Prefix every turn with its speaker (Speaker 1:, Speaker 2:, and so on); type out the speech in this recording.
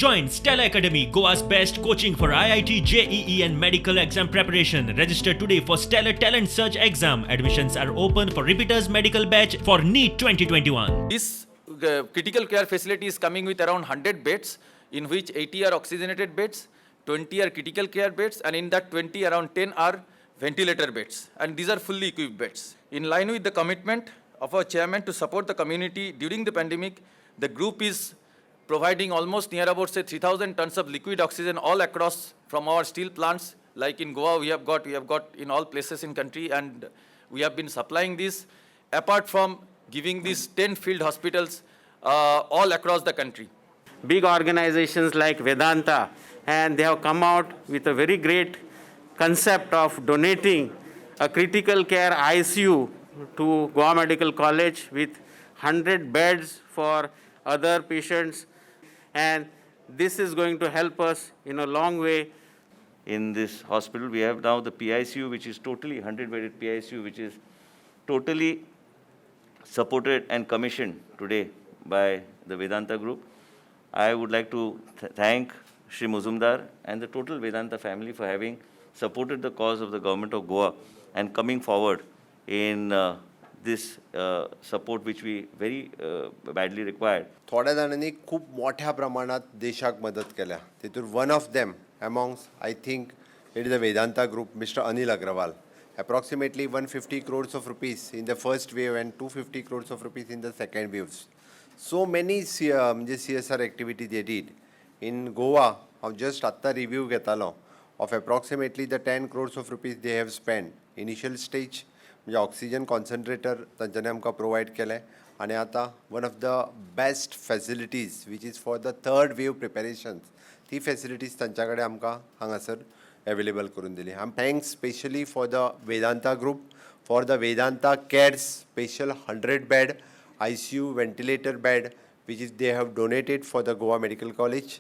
Speaker 1: Join Stella Academy, Goa's best coaching for IIT, JEE and medical exam preparation. Register today for Stellar Talent Search exam. Admissions are open for repeaters medical batch for NEET 2021.
Speaker 2: This critical care facility is coming with around 100 beds, in which 80 are oxygenated beds, 20 are critical care beds, and in that 20, around 10 are ventilator beds. And these are fully equipped beds. In line with the commitment of our chairman to support the community during the pandemic, the group is providing almost near about 3,000 tons of liquid oxygen all across from our steel plants. Like in Goa, we have got in all places in country, and we have been supplying this. Apart from giving these 10 field hospitals all across the country.
Speaker 3: Big organizations like Vedanta, and they have come out with a very great concept of donating a critical care ICU to Goa Medical College with 100 beds for other patients, and this is going to help us in a long way.
Speaker 4: In this hospital, we have now the PICU, which is totally 100-bedded PICU, which is totally supported and commissioned today by the Vedanta Group. I would like to thank Shri Muzumdar and the total Vedanta family for having supported the cause of the government of Goa and coming forward in this support which we very badly required.
Speaker 5: थोड्या जणांनी खूप मोठ्या प्रमाणात देशाक मदत केल्या. तितूर one of them amongst, I think, it is the Vedanta Group, Mr. Anil Agrawal. Approximately 150 crores of rupees in the first wave and 250 crores of rupees in the second waves. So many CSR activity they did. In Goa, I've just atta review घेतालो of approximately the 10 crores of rupees they have spent. Initial stage, म्हणजे oxygen concentrator तांच्यांनी आमकां provide केलें, आनी आतां one of the best facilities which is for the third wave preparations, ती facilities तांच्या कडेन आमकां हांगासर अवेलेबल करून दिली. I am thanks specially for the Vedanta group, for the Vedanta cares special 100 bed ICU ventilator bed which is they have donated for the Goa Medical College.